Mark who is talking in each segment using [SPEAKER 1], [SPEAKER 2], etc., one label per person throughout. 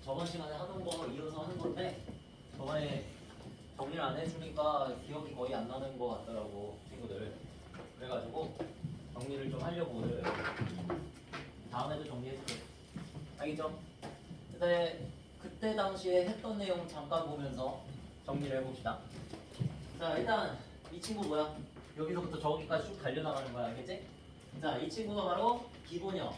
[SPEAKER 1] 저번 시간에 하던 거 이어서 하는 건데 저번에 정리를 안 해주니까 기억이 거의 안 나는 거 같더라고 친구들. 그래가지고 정리를 좀 하려고 오늘 다음에도 정리해줄게. 알겠죠? 그때 당시에 했던 내용 잠깐 보면서 정리를 해봅시다. 자, 일단 이 친구 뭐야? 여기서부터 저기까지 쭉 달려나가는 거야. 알겠지? 자, 이 친구가 바로 기본형.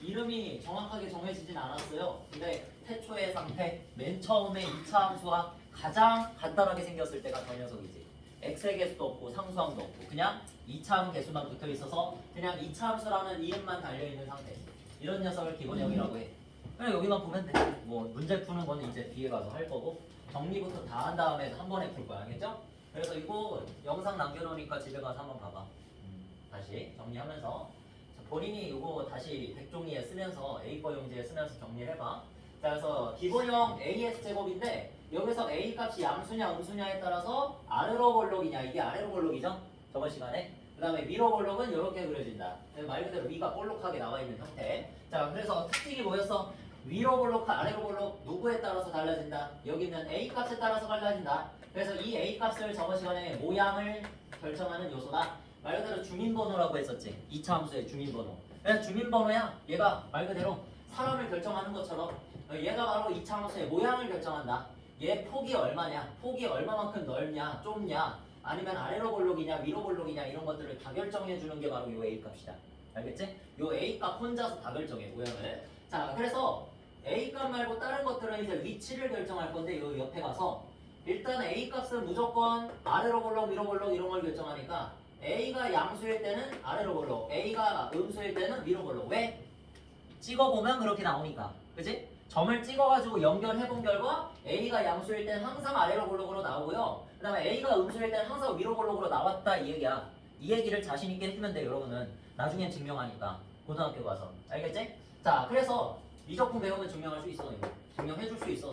[SPEAKER 1] 이름이 정확하게 정해지진 않았어요. 근데 태초의 상태, 맨 처음에 2차 함수가 가장 간단하게 생겼을 때가 저 녀석이지. x의 개수도 없고 상수항도 없고 그냥 2차 개수만 붙어 있어서 그냥 2차 함수라는 이름만 달려있는 상태. 이런 녀석을 기본형이라고 해. 그냥 여기만 보면 돼. 뭐 문제 푸는 거는 이제 뒤에 가서 할 거고 정리부터 다 한 다음에 한 번에 풀 거야. 알겠죠? 그래서 이거 영상 남겨놓으니까 집에 가서 한번 봐봐. 다시 정리하면서 본인이 이거 다시 백종이에 쓰면서 A4 용지에 쓰면서 정리를 해봐. 자, 그래서 기본형 AS 제곱인데 여기서 A 값이 양수냐 음수냐에 따라서 아래로 볼록이냐, 이게 아래로 볼록이죠? 저번 시간에. 그 다음에 위로 볼록은 이렇게 그려진다. 말 그대로 위가 볼록하게 나와 있는 형태. 자, 그래서 특징이 뭐였어? 위로 볼록, 아래로 볼록 누구에 따라서 달라진다? 여기는 A 값에 따라서 달라진다. 그래서 이 A 값을 저번 시간에 모양을 결정하는 요소다. 말 그대로 주민번호라고 했었지. 2차 함수의 주민번호. 그래서 주민번호야. 얘가 말 그대로 사람을 결정하는 것처럼 얘가 바로 2차 함수의 모양을 결정한다. 얘 폭이 얼마냐, 폭이 얼마만큼 넓냐, 좁냐, 아니면 아래로 볼록이냐, 위로 볼록이냐 이런 것들을 다 결정해 주는 게 바로 요 A 값이다. 알겠지? 요 A 값 혼자서 다 결정해, 모양을. 자, 그래서 A 값 말고 다른 것들은 이제 위치를 결정할 건데 요 옆에 가서 일단 A 값은 무조건 아래로 볼록, 위로 볼록 이런 걸 결정하니까 A가 양수일 때는 아래로 볼록, A가 음수일 때는 위로 볼록. 왜? 찍어보면 그렇게 나오니까. 그치? 점을 찍어가지고 연결해본 결과 A가 양수일 때는 항상 아래로 볼록으로 나오고요. 그 다음에 A가 음수일 때는 항상 위로 볼록으로 나왔다 이 얘기야. 이 얘기를 자신있게 해주면 돼 여러분은. 나중엔 증명하니까. 고등학교 가서. 알겠지? 자, 그래서 미적분 배우면 증명할 수 있어. 이거. 증명해줄 수 있어.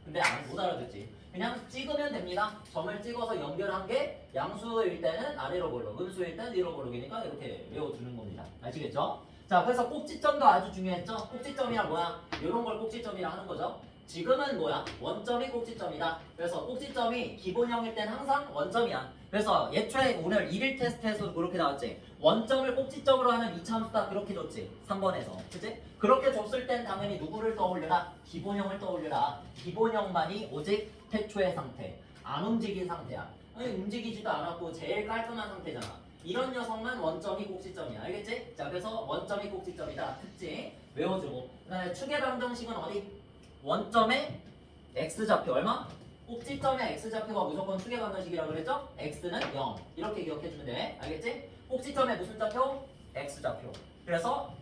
[SPEAKER 1] 근데 못 알아듣지. 그냥 찍으면 됩니다. 점을 찍어서 연결한 게 양수일 때는 아래로 볼록, 음수일 때는 위로 볼록이니까 이렇게 외워두는 겁니다. 아시겠죠? 자, 그래서 꼭지점도 아주 중요했죠? 꼭지점이란 뭐야? 이런 걸 꼭지점이라 하는 거죠. 지금은 뭐야? 원점이 꼭지점이다. 그래서 꼭지점이 기본형일 땐 항상 원점이야. 그래서 예초에 오늘 1일 테스트에서 그렇게 나왔지. 원점을 꼭지점으로 하는 2차 함수다 그렇게 줬지. 3번에서. 그치? 그렇게 줬을 땐 당연히 누구를 떠올려라? 기본형을 떠올려라. 기본형만이 오직 태초의 상태. 안 움직인 상태야. 아니, 움직이지도 않았고 제일 깔끔한 상태잖아. 이런 녀석만 원점이 꼭지점이야. 알겠지? 자, 그래서 원점이 꼭지점이다. 특징 외워주고. 그 다음에 축의 방정식은 어디? 원점의 x좌표 얼마? 꼭지점의 x좌표가 무조건 축의 방정식이라고 그랬죠? x는 0 이렇게 기억해주면 돼. 알겠지? 꼭지점의 무슨 좌표? x좌표. 그래서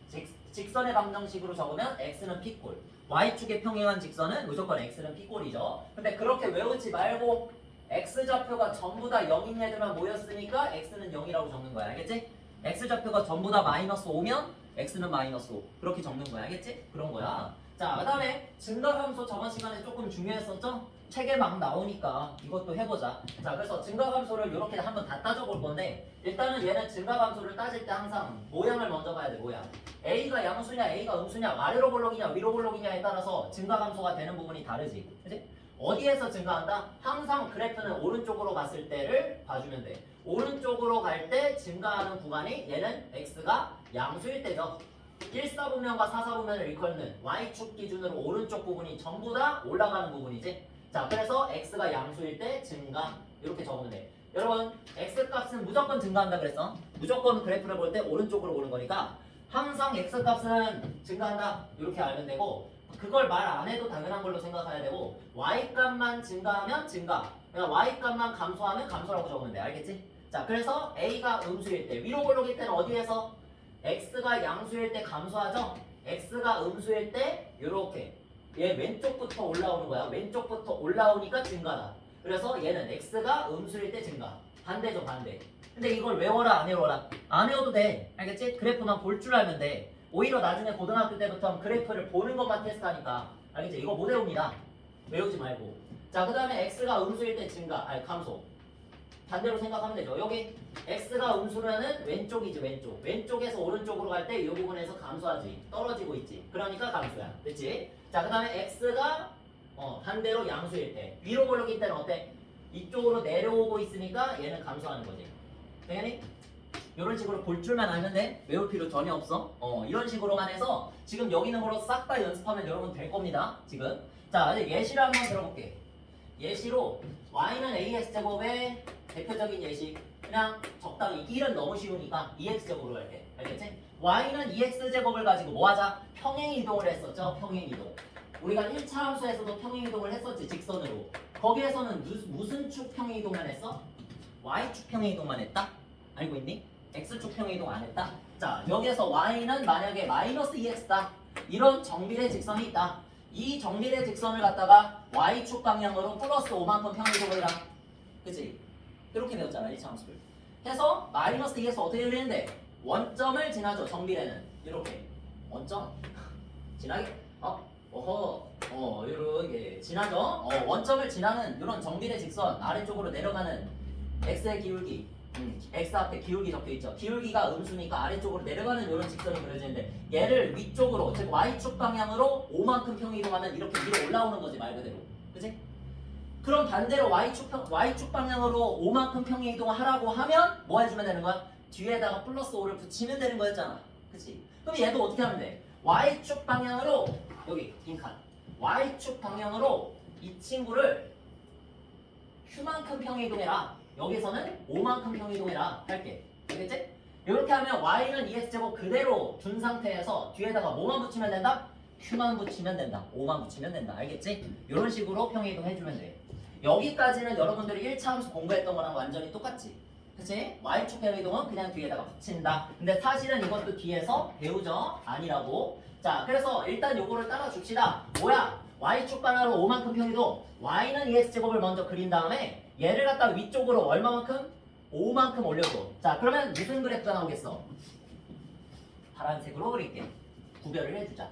[SPEAKER 1] 직선의 방정식으로 적으면 x는 p꼴, y축의 평행한 직선은 무조건 x는 p꼴이죠. 근데 그렇게 외우지 말고 x좌표가 전부 다 0인 애들만 모였으니까 x는 0이라고 적는 거야. 알겠지? x좌표가 전부 다 마이너스 5면 x는 마이너스 5 그렇게 적는 거야. 알겠지? 그런 거야. 자, 그 다음에 증가함수 저번 시간에 조금 중요했었죠? 책에 막 나오니까 이것도 해보자. 자, 그래서 증가함수를 이렇게 한번 다 따져볼 건데 일단은 얘는 증가함수를 따질 때 항상 모양을 먼저 봐야 돼. 모양. A가 양수냐 A가 음수냐 아래로 볼록이냐 위로 볼록이냐에 따라서 증가함수가 되는 부분이 다르지. 그치? 어디에서 증가한다? 항상 그래프는 오른쪽으로 갔을 때를 봐주면 돼. 오른쪽으로 갈 때 증가하는 구간이 얘는 x가 양수일 때죠. 1사분면과 4사분면을 일컫는 y축 기준으로 오른쪽 부분이 전부 다 올라가는 부분이지. 자, 그래서 x가 양수일 때 증가 이렇게 적으면 돼. 여러분, x값은 무조건 증가한다 그랬어. 무조건 그래프를 볼 때 오른쪽으로 오는 거니까 항상 x값은 증가한다 이렇게 알면 되고 그걸 말 안 해도 당연한 걸로 생각해야 되고 y값만 증가하면 증가, 그러니까 y값만 감소하면 감소라고 적으면 돼. 알겠지? 자, 그래서 a가 음수일 때, 위로 볼록일 때는 어디에서? x가 양수일 때 감소하죠? x가 음수일 때 이렇게 얘 왼쪽부터 올라오는 거야. 왼쪽부터 올라오니까 증가다. 그래서 얘는 x가 음수일 때 증가. 반대죠, 반대. 근데 이걸 외워라 안 외워라? 안 외워도 돼. 알겠지? 그래프만 볼 줄 알면 돼. 오히려 나중에 고등학교 때부터 그래프를 보는 것만 테스트하니까. 알겠지? 이거 못 외웁니다. 외우지 말고. 자, 그 다음에 x가 음수일 때 증가, 아니 감소. 얘는 x가 양수일 때 증가. 반대죠, 반대. 근데 이걸 외워라 안 외워라? 안 외워도 돼. 알겠지? 그래프만 볼 줄 알면 돼. 오히려 나중에 고등학교 때부터 그래프를 보는 것만 테스트하니까. 알겠지? 이거 못 외웁니다. 외우지 말고. 자, 그 다음에 x가 음수일 때 증가, 아니 감소. 반대로 생각하면 되죠. 여기 x가 음수라는 왼쪽이지 왼쪽. 왼쪽에서 오른쪽으로 갈 때 이 부분에서 감소하지. 떨어지고 있지. 그러니까 감소야. 그렇지? 자, 그 다음에 x가 반대로 양수일 때 위로 올라오기 때는 어때? 이쪽으로 내려오고 있으니까 얘는 감소하는 거지. 당연히 이런 식으로 볼 줄만 알면 돼. 외울 필요 전혀 없어. 이런 식으로만 해서 지금 여기 있는 걸로 싹 다 연습하면 여러분 될 겁니다. 지금. 자, 이제 예시를 한번 들어볼게. 예시로 y는 ax제곱의 대표적인 예시. 그냥 적당히 1은 너무 쉬우니까 2x제곱으로 할게. 알겠지? y는 2x제곱을 가지고 뭐 하자? 평행이동을 했었죠. 평행이동. 우리가 1차 함수에서도 평행이동을 했었지. 직선으로. 거기에서는 무슨 축 평행이동만 했어? y축 평행이동만 했다? 알고 있니? x축 평행이동 안 했다? 자, 여기에서 y는 만약에 마이너스 2x다. 이런 정비례 직선이 있다. 이 정비례 직선을 갖다가 y축 방향으로 플러스 5만큼 평행이동을 해라. 그치? 이렇게 배웠잖아, 1차 함수를. 해서 마이너스 2에서 어떻게 그리는데? 원점을 지나죠, 정비례는. 이렇게. 원점. 지나게. 이렇게 지나죠? 원점을 지나는 이런 정비례 직선 아래쪽으로 내려가는 x의 기울기. x 앞에 기울기 적혀있죠. 기울기가 음수니까 아래쪽으로 내려가는 이런 직선이 그려지는데 얘를 위쪽으로 즉 y축 방향으로 5만큼 평이동하면 이렇게 위로 올라오는 거지 말 그대로. 그치? 그럼 반대로 y축 방향으로 5만큼 평이동을 하라고 하면 뭐 해주면 되는 거야? 뒤에다가 플러스 5를 붙이면 되는 거였잖아. 그치? 그럼 얘도 어떻게 하면 돼? y축 방향으로 여기 빈칸 y축 방향으로 이 친구를 q만큼 평이동해라. 여기서는 5만큼 평이동해라 할게. 알겠지? 이렇게 하면 y는 2x제곱 그대로 둔 상태에서 뒤에다가 뭐만 붙이면 된다? q만 붙이면 된다. 5만 붙이면 된다. 알겠지? 이런 식으로 평이동 해주면 돼. 여기까지는 여러분들이 1차 함수 공부했던 거랑 완전히 똑같지? 그치? y축 평이동은 그냥 뒤에다가 붙인다. 근데 사실은 이것도 뒤에서 배우죠? 아니라고. 자, 그래서 일단 요거를 따라줍시다. 뭐야? y축 방향으로 5만큼 평이동. y는 2x제곱을 먼저 그린 다음에 얘를 갖다 위쪽으로 얼마만큼? 5만큼 올려줘. 자, 그러면 무슨 그래프가 나오겠어? 파란색으로 그릴게. 구별을 해주자.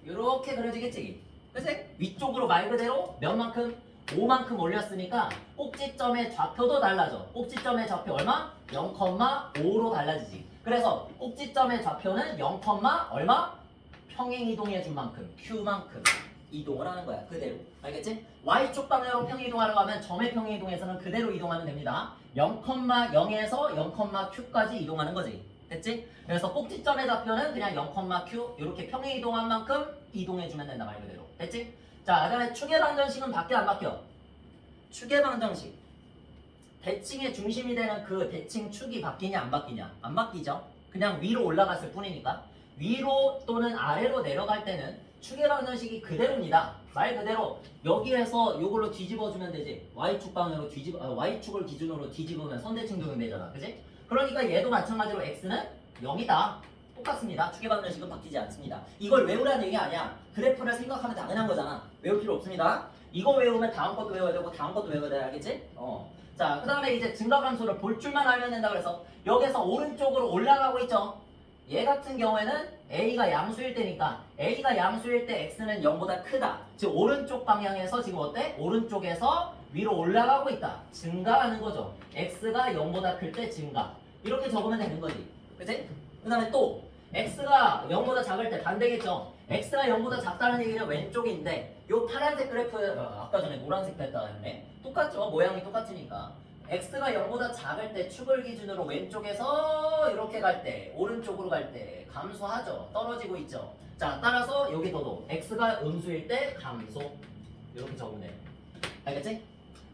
[SPEAKER 1] 이렇게 그려지겠지? 그치? 위쪽으로 말 그대로 몇 만큼? 5만큼 올렸으니까 꼭지점의 좌표도 달라져. 꼭지점의 좌표 얼마? 0,5로 달라지지. 그래서 꼭지점의 좌표는 0, 얼마? 평행이동해준 만큼, q만큼 이동을 하는 거야. 그대로. 알겠지? y축 방향으로 평행이동하려고 하면 점의 평행이동에서는 그대로 이동하면 됩니다. 0,0에서 0,q까지 이동하는 거지. 됐지? 그래서 꼭지점의 좌표는 그냥 0,q 이렇게 평행이동한 만큼 이동해주면 된다. 말 그대로. 됐지? 자, 그 다음에 축의 방정식은 바뀌어 안 바뀌어? 축의 방정식. 대칭의 중심이 되는 그 대칭 축이 바뀌냐 안 바뀌냐? 안 바뀌죠? 그냥 위로 올라갔을 뿐이니까. 위로 또는 아래로 내려갈 때는 축의 방정식이 그대로입니다. 말 그대로 여기에서 요걸로 뒤집어주면 되지. y축 방향으로 y축을 기준으로 뒤집으면 선대칭 적용되잖아. 그지? 그러니까 얘도 마찬가지로 x는 0이다. 똑같습니다. 축의 방정식은 바뀌지 않습니다. 이걸 외우라는 얘기 아니야. 그래프를 생각하면 당연한 거잖아. 외울 필요 없습니다. 이거 외우면 다음 것도 외워야 되고 다음 것도 외워야 돼. 알겠지? 자, 그 다음에 이제 증가함수를 볼 줄만 알면 된다. 그래서 여기서 오른쪽으로 올라가고 있죠. 얘 같은 경우에는 a가 양수일 때니까 a가 양수일 때 x는 0보다 크다. 즉 오른쪽 방향에서 지금 어때? 오른쪽에서 위로 올라가고 있다. 증가하는 거죠. x가 0보다 클 때 증가. 이렇게 적으면 되는 거지. 그치? 그 다음에 또 x가 0보다 작을 때 반대겠죠. x가 0보다 작다는 얘기는 왼쪽인데 요 파란색 그래프 아까 전에 노란색 했다 했네. 똑같죠. 모양이 똑같으니까. x가 0보다 작을 때 축을 기준으로 왼쪽에서 이렇게 갈 때 오른쪽으로 갈 때 감소하죠. 떨어지고 있죠. 자, 따라서 여기서도 x가 음수일 때 감소. 이렇게 적으면 돼. 알겠지?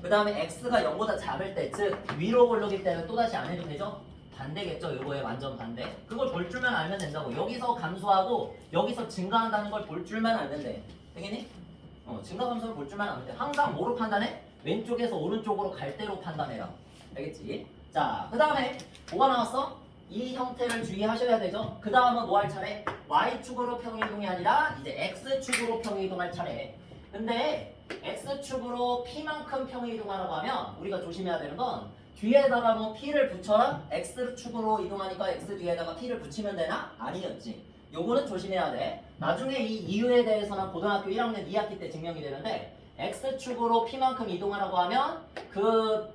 [SPEAKER 1] 그 다음에 x가 0보다 작을 때 즉 위로 올라오기 때문에 또다시 안 해도 되죠? 반대겠죠. 이거에 완전 반대. 그걸 볼 줄만 알면 된다고. 여기서 감소하고 여기서 증가한다는 걸 볼 줄만 알면 돼. 되겠니? 증가 감소를 볼 줄만 알면 돼. 항상 뭐로 판단해? 왼쪽에서 오른쪽으로 갈 대로 판단해라. 알겠지? 자, 그 다음에 뭐가 나왔어? 이 형태를 주의하셔야 되죠. 그 다음은 뭐 할 차례? y축으로 평이동이 아니라 이제 x축으로 평이동할 차례. 근데 x축으로 p만큼 평이동하라고 하면 우리가 조심해야 되는 건 뒤에다가 뭐 p를 붙여라? x축으로 이동하니까 x 뒤에다가 p를 붙이면 되나? 아니었지. 요거는 조심해야 돼. 나중에 이 이유에 대해서는 고등학교 1학년 2학기 때 증명이 되는데 x축으로 p만큼 이동하라고 하면 그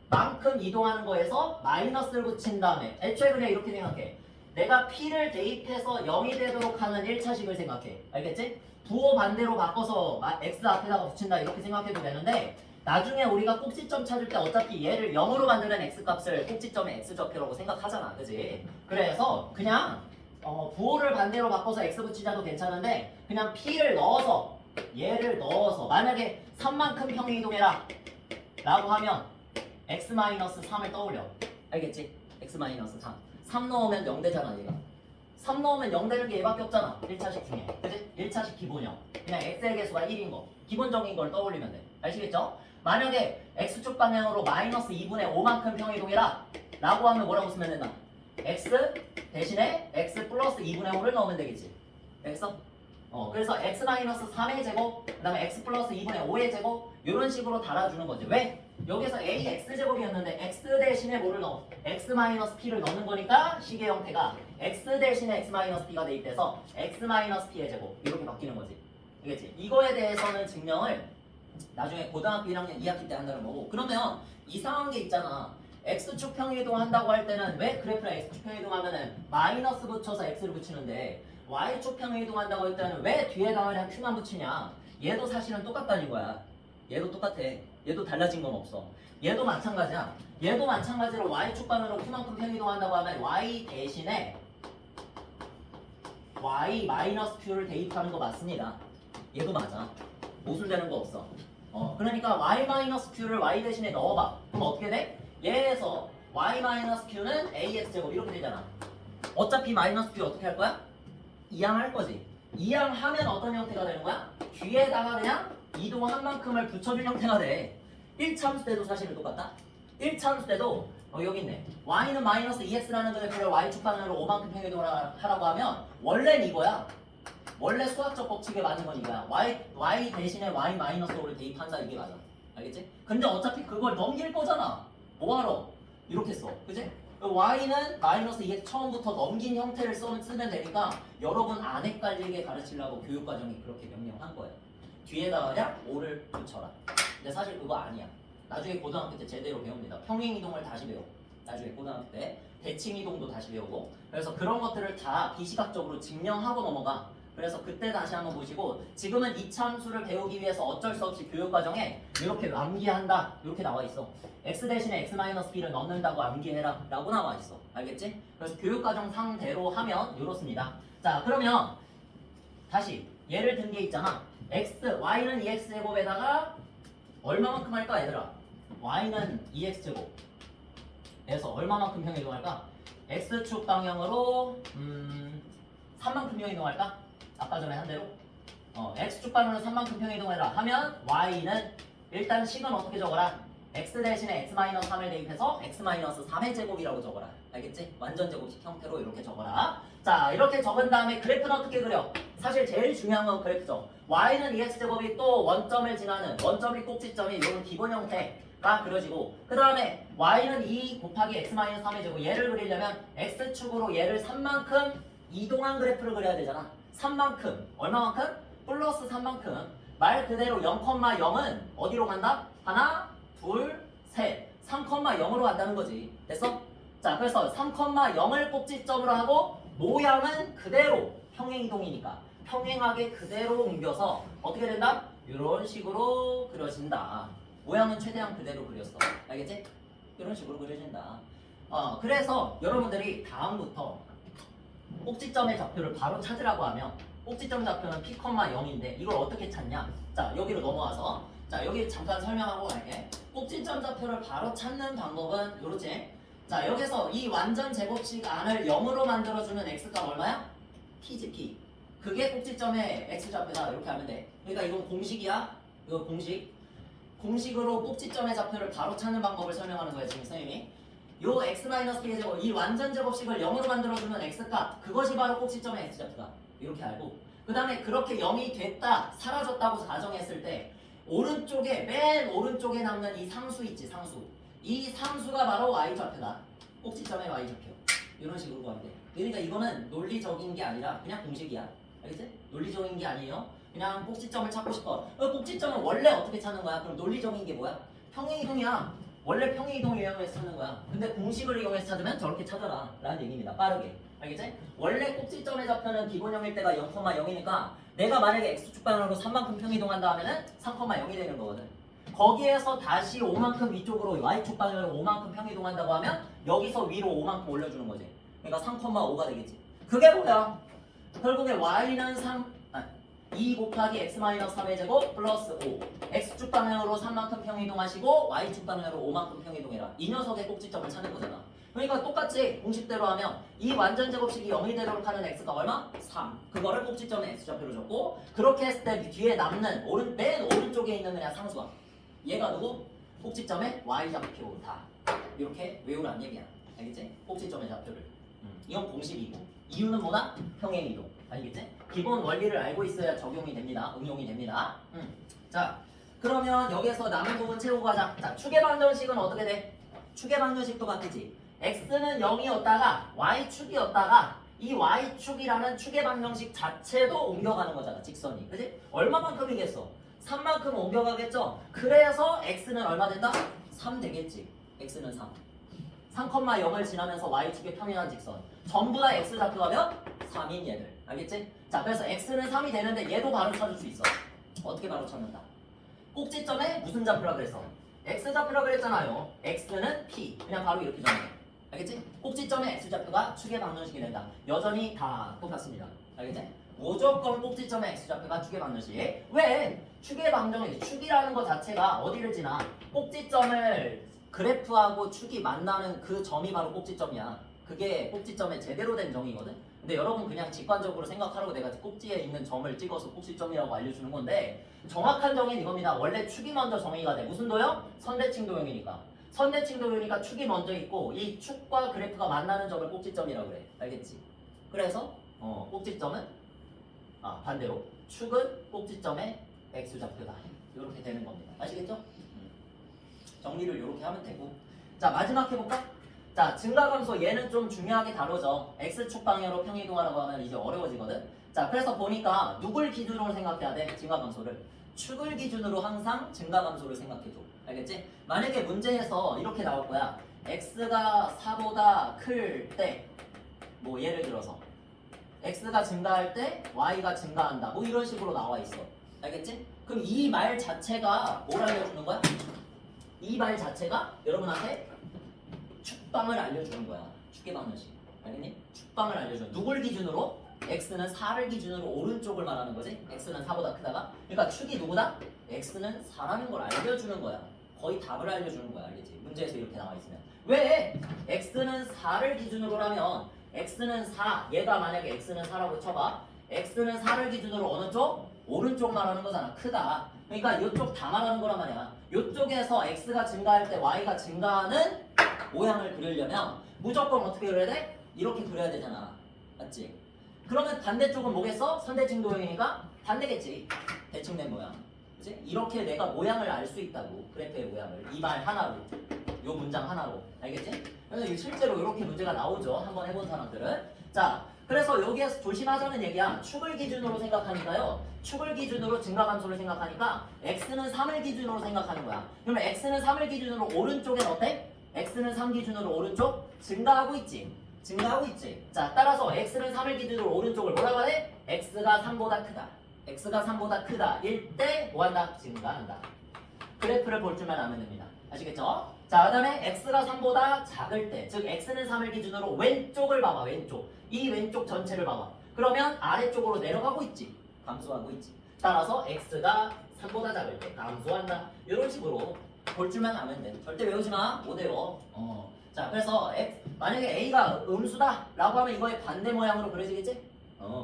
[SPEAKER 1] 만큼 이동하는 거에서 마이너스를 붙인 다음에 애초에 그냥 이렇게 생각해. 내가 P를 대입해서 0이 되도록 하는 1차식을 생각해. 알겠지? 부호 반대로 바꿔서 X 앞에다가 붙인다 이렇게 생각해도 되는데 나중에 우리가 꼭지점 찾을 때 어차피 얘를 0으로 만드는 X값을 꼭지점의 X좌표라고 생각하잖아. 그지? 그래서 그냥 부호를 반대로 바꿔서 X 붙이자도 괜찮은데 그냥 P를 넣어서 얘를 넣어서 만약에 3만큼 평행이동해라 라고 하면 X-3을 떠올려. 알겠지? X-3 3 넣으면 0 되잖아 얘가. 3 넣으면 0 되는 게 얘밖에 없잖아 1차식 중에. 그치? 1차식 기본형 그냥 X의 개수가 1인 거 기본적인 걸 떠올리면 돼. 아시겠죠? 만약에 X축 방향으로 마이너스 2분의 5만큼 평이동해라 라고 하면 뭐라고 쓰면 된다? X 대신에 X 플러스 2분의 5를 넣으면 되겠지. 알겠어? 그래서 X-3의 제곱 그 다음에 X 플러스 2분의 5의 제곱 이런 식으로 달아주는 거지. 왜? 여기서 AX 제곱이었는데 X 대신에 뭐를 넣어? X-P를 넣는 거니까 식의 형태가 X 대신에 X-P가 대입돼서 X-P의 제곱 이렇게 바뀌는 거지. 알겠지? 이거에 대해서는 증명을 나중에 고등학교 1학년 2학기 때 한다는 거고. 그러면 이상한 게 있잖아. X축 평이동 한다고 할 때는 왜 그래프를 X축 평이동 하면은 마이너스 붙여서 X를 붙이는데 Y축 평이동 한다고 할 때는 왜 뒤에다가 그냥 Q만 붙이냐? 얘도 사실은 똑같다는 거야. 얘도 똑같아. 얘도 달라진 건 없어. 얘도 마찬가지야. 얘도 마찬가지로 Y축 방으로 Q만큼 평이동 한다고 하면 Y 대신에 Y 마이너스 Q를 대입하는 거 맞습니다. 얘도 맞아. 모순되는 거 없어. 그러니까 Y 마이너스 Q를 Y 대신에 넣어봐. 그럼 어떻게 돼? 얘에서 Y 마이너스 Q는 AX 제곱 이렇게 되잖아. 어차피 마이너스 Q 어떻게 할 거야? 이항할 거지. 이항하면 어떤 형태가 되는 거야? 뒤에다가 그냥 이동한 만큼을 붙여줄 형태가 돼. 1차함수 때도 사실은 똑같다. 1차함수 때도 여기 있네. Y는 마이너스 2X라는 그래프를 Y축 방향으로 5만큼 평이동을 하라고 하면 원래는 이거야. 원래 수학적 법칙에 맞는 건 이거야. Y 대신에 Y 마이너스 5를 대입한다 이게 맞아. 알겠지? 근데 어차피 그걸 넘길 거잖아. 뭐하러? 이렇게 써. 그치? Y는 마이너스 2X 처음부터 넘긴 형태를 쓰면 되니까 여러분 안 헷갈리게 가르치려고 교육과정이 그렇게 명령한 거예요. 뒤에다가 그냥 5를 붙여라. 근데 사실 그거 아니야. 나중에 고등학교 때 제대로 배웁니다. 평행이동을 다시 배워. 나중에 고등학교 때 대칭이동도 다시 배우고. 그래서 그런 것들을 다 비시각적으로 증명하고 넘어가. 그래서 그때 다시 한번 보시고 지금은 이차 함수를 배우기 위해서 어쩔 수 없이 교육과정에 이렇게 암기한다 이렇게 나와 있어. X 대신에 X-B를 넣는다고 암기해라 라고 나와 있어. 알겠지? 그래서 교육과정 상대로 하면 이렇습니다. 자 그러면 다시 예를 든 게 있잖아. Y는 2X제곱에다가 얼마만큼 할까 얘들아? Y는 2X제곱에서 얼마만큼 평이동할까? X축 방향으로 3만큼 평이동할까? 아까 전에 한 대로 X축 방향으로 3만큼 평이동해라 하면 Y는 일단 식은 어떻게 적어라? X 대신에 X-3을 대입해서 X-3의 제곱이라고 적어라. 알겠지? 완전 제곱식 형태로 이렇게 적어라. 자 이렇게 적은 다음에 그래프는 어떻게 그려? 사실 제일 중요한 건 그래프죠. Y는 2X제곱이 또 원점을 지나는 원점이 꼭지점이 이런 기본 형태가 그려지고 그 다음에 Y는 2 곱하기 X-3의 제곱 얘를 그리려면 X축으로 얘를 3만큼 이동한 그래프를 그려야 되잖아. 3만큼 얼마만큼? 플러스 3만큼 말 그대로 0,0은 어디로 간다? 하나 둘, 셋 3,0으로 간다는 거지. 됐어? 자 그래서 3,0을 꼭지점으로 하고 모양은 그대로 평행이동이니까 평행하게 그대로 옮겨서 어떻게 된다? 이런 식으로 그려진다. 모양은 최대한 그대로 그렸어. 알겠지? 이런 식으로 그려진다. 그래서 여러분들이 다음부터 꼭지점의 좌표를 바로 찾으라고 하면 꼭지점 좌표는 P, 0인데 이걸 어떻게 찾냐? 자 여기로 넘어와서 자 여기 잠깐 설명하고 갈게. 꼭지점 좌표를 바로 찾는 방법은 요렇지. 자 여기서 이 완전 제곱식 안을 0으로 만들어주는 x값 얼마야? p지 p. 그게 꼭지점의 x좌표다 이렇게 하면 돼. 그러니까 이건 공식이야. 이거 공식으로 꼭지점의 좌표를 바로 찾는 방법을 설명하는 거야 지금 선생님이. 요 x-p의 제곱 이 완전 제곱식을 0으로 만들어주는 x값 그것이 바로 꼭지점의 x좌표다 이렇게 알고 그 다음에 그렇게 0이 됐다 사라졌다고 가정했을 때 오른쪽에 맨 오른쪽에 남는 이 상수 있지 상수 이 상수가 바로 y좌표다. 꼭지점의 y좌표 이런 식으로 구하면 돼. 그러니까 이거는 논리적인 게 아니라 그냥 공식이야. 알겠지? 논리적인 게 아니에요. 그냥 꼭지점을 찾고 싶어. 꼭지점은 원래 어떻게 찾는 거야? 그럼 논리적인 게 뭐야? 평행이동이야. 원래 평행이동을 이용해서 찾는 거야. 근데 공식을 이용해서 찾으면 저렇게 찾아라 라는 얘기입니다. 빠르게. 알겠지? 원래 꼭지점의 좌표는 기본형일 때가 0,0이니까 내가 만약에 x축 방향으로 3만큼 평이동한다 하면은 3,0이 되는 거거든. 거기에서 다시 5만큼 위쪽으로 y축 방향으로 5만큼 평이동한다고 하면 여기서 위로 5만큼 올려주는 거지. 그러니까 3,5가 되겠지. 그게 뭐야? 결국에 y는 2 곱하기 x-3의 제곱 플러스 5. x축 방향으로 3만큼 평이동하시고 y축 방향으로 5만큼 평이동해라. 이 녀석의 꼭지점을 찾는 거잖아. 그러니까 똑같이 공식대로 하면 이 완전 제곱식이 0이 되도록 하는 x가 얼마? 3. 그거를 꼭지점의 x좌표로 줬고 그렇게 했을 때 뒤에 남는 맨 오른쪽에 있는 그냥 상수가 얘가 누구? 꼭지점의 y좌표다. 이렇게 외우라는 얘기야. 알겠지? 꼭지점의 좌표를. 이건 공식이고 이유는 뭐다? 평행이동. 알겠지? 기본 원리를 알고 있어야 적용이 됩니다. 응용이 됩니다. 자, 그러면 여기에서 남은 부분 채우고 가자. 자, 축의 방정식은 어떻게 돼? 축의 방정식도 같겠지. x는 0이었다가 y축이었다가 이 y축이라는 축의 방정식 자체도 옮겨가는 거잖아. 직선이. 그지? 얼마만큼이겠어? 3만큼 옮겨가겠죠? 그래서 x는 얼마 된다? 3 되겠지. x는 3. 3,0을 지나면서 y축의 평행한 직선. 전부 다 x 좌표가면 3인 얘들. 알겠지? 자, 그래서 x는 3이 되는데 얘도 바로 찾을 수 있어. 어떻게 바로 찾는다? 꼭지점에 무슨 좌표라 그랬어? x 좌표라 그랬잖아요. x는 p. 그냥 바로 이렇게 정해. 알겠지? 꼭지점의 x좌표가 축의 방정식이 된다. 여전히 다 똑같습니다. 알겠지? 무조건 꼭지점의 x좌표가 축의 방정식. 왜? 축의 방정식, 축이라는 것 자체가 어디를 지나? 꼭지점을 그래프하고 축이 만나는 그 점이 바로 꼭지점이야. 그게 꼭지점의 제대로 된 정의거든? 근데 여러분 그냥 직관적으로 생각하라고 내가 꼭지에 있는 점을 찍어서 꼭지점이라고 알려주는 건데 정확한 정의는 이겁니다. 원래 축이 먼저 정의가 돼. 무슨 도형? 선대칭 도형이니까. 선대칭 도형이니까 축이 먼저 있고 이 축과 그래프가 만나는 점을 꼭지점이라고 그래. 알겠지? 그래서 꼭지점은 반대로 축은 꼭지점의 x좌표다. 이렇게 되는 겁니다. 아시겠죠? 정리를 이렇게 하면 되고 자 마지막 해볼까? 자 증가감소 얘는 좀 중요하게 다루죠. x축 방향으로 평이동하라고 하면 이제 어려워지거든. 자 그래서 보니까 누굴 기준으로 생각해야 돼? 증가감소를 축을 기준으로 항상 증가감소를 생각해줘. 알겠지? 만약에 문제에서 이렇게 나올 거야. x가 4보다 클 때 뭐 예를 들어서 x가 증가할 때 y가 증가한다 뭐 이런 식으로 나와 있어. 알겠지? 그럼 이 말 자체가 뭘 알려주는 거야? 이 말 자체가 여러분한테 축방을 알려주는 거야. 축의 방정식. 알겠니? 축방을 알려줘. 누굴 기준으로? x는 4를 기준으로 오른쪽을 말하는 거지. x는 4보다 크다가. 그러니까 축이 누구다? x는 4라는 걸 알려주는 거야. 거의 답을 알려주는 거야. 알겠지? 문제에서 이렇게 나와 있으면. 왜? x는 4를 기준으로라면 x는 4. 얘가 만약에 x는 4라고 쳐봐. x는 4를 기준으로 어느 쪽? 오른쪽 말하는 거잖아. 크다. 그러니까 이쪽 다 말하는 거란 말이야. 이쪽에서 x가 증가할 때 y가 증가하는 모양을 그리려면 무조건 어떻게 그려야 돼? 이렇게 그려야 되잖아. 맞지? 그러면 반대쪽은 뭐겠어? 선대칭 도형이니까 반대겠지. 대칭된 모양. 그치? 이렇게 내가 모양을 알 수 있다고. 그래프의 모양을. 이 말 하나로. 요 문장 하나로. 알겠지? 그래서 실제로 이렇게 문제가 나오죠. 한번 해본 사람들은. 자, 그래서 여기에서 조심하자는 얘기야. 축을 기준으로 생각하니까요. 축을 기준으로 증가감소를 생각하니까 x는 3을 기준으로 생각하는 거야. 그러면 x는 3을 기준으로 오른쪽엔 어때? x는 3 기준으로 오른쪽 증가하고 있지. 증가하고 있지. 자, 따라서 x는 3을 기준으로 오른쪽을 뭐라고 하래? x가 3보다 크다. x가 3보다 크다. 일 때 뭐한다? 증가한다. 그래프를 볼 줄만 알면 됩니다. 아시겠죠? 자, 그 다음에 x가 3보다 작을 때, 즉 x는 3을 기준으로 왼쪽을 봐봐. 왼쪽. 이 왼쪽 전체를 봐봐. 그러면 아래쪽으로 내려가고 있지. 감소하고 있지. 따라서 x가 3보다 작을 때 감소한다. 이런 식으로 볼 줄만 아면 돼. 절대 외우지 마. 못 외워. 자, 그래서 만약에 a가 음수다 라고 하면 이거의 반대 모양으로 그려지겠지?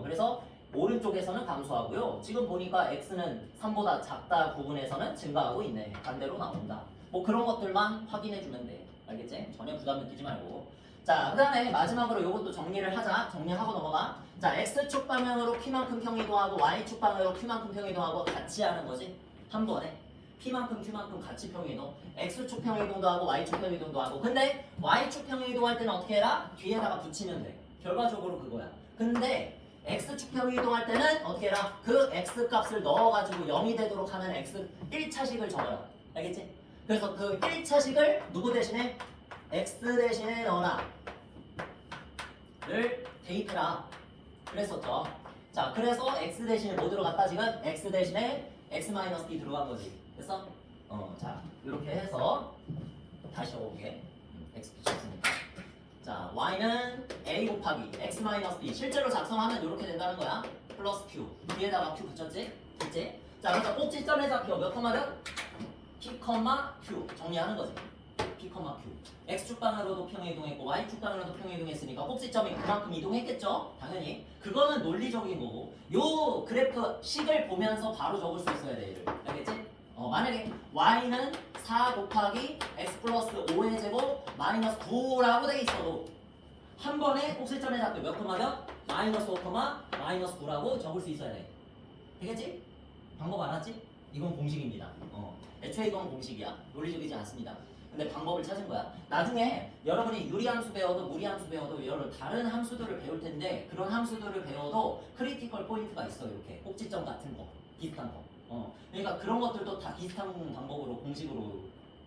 [SPEAKER 1] 그래서 오른쪽에서는 감소하고요. 지금 보니까 x는 3보다 작다 부분에서는 증가하고 있네. 반대로 나온다. 뭐 그런 것들만 확인해 주면 돼. 알겠지? 전혀 부담 느끼지 말고. 자, 그 다음에 마지막으로 이것도 정리를 하자. 정리하고 넘어가. 자, x축 방향으로 p만큼 평이동하고 y축 방향으로 q만큼 평이동하고 같이 하는 거지. 한 번에. p만큼 q만큼 같이 평이동. x축 평이동도 하고 y축 평이동도 하고. 근데 y축 평이동할 때는 어떻게 해라? 뒤에다가 붙이면 돼. 결과적으로 그거야. 근데 x축 평이동할 때는 어떻게 해라? 그 x 값을 넣어가지고 0이 되도록 하는 x 1차식을 적어라. 알겠지?
[SPEAKER 2] 그래서 그 1차식을 누구 대신에 x 대신에 넣어라 를 대입해라 그랬었죠. 자, 그래서 x 대신에 뭐 들어갔다 지금? x 대신에 x-d 들어간 거지. 그래서 자, 이렇게 해서 다시 적어볼게. x 붙였으니까. 자, y는 a 곱하기 x-d 실제로 작성하면 이렇게 된다는 거야. 플러스 q 뒤에다가 q 붙였지? 됐지? 자, 그래서 꼭지점의 좌표 몇 컴마든? p, q 정리하는 거지. p, q x축방으로도 평행이동했고 y축방으로도 평행이동했으니까 꼭지점이 그만큼 이동했겠죠? 당연히 그거는 논리적인 거고 요 그래프 식을 보면서 바로 적을 수 있어야 돼 얘를 알겠지? 만약에 y는 4 곱하기 x 플러스 5의 제곱 마이너스 9라고 돼 있어도 한 번에 꼭지점의 좌표 몇 콤마면? 마이너스 5, 마이너스 9라고 적을 수 있어야 돼. 되겠지? 방법 알았지? 이건 공식입니다. 애초에 이건 공식이야. 논리적이지 않습니다. 근데 방법을 찾은 거야. 나중에 여러분이 유리함수 배워도 무리함수 배워도 여러 다른 함수들을 배울 텐데 그런 함수들을 배워도 크리티컬 포인트가 있어. 이렇게 꼭지점 같은 거 비슷한 거. 그러니까 그런 것들도 다 비슷한 방법으로 공식으로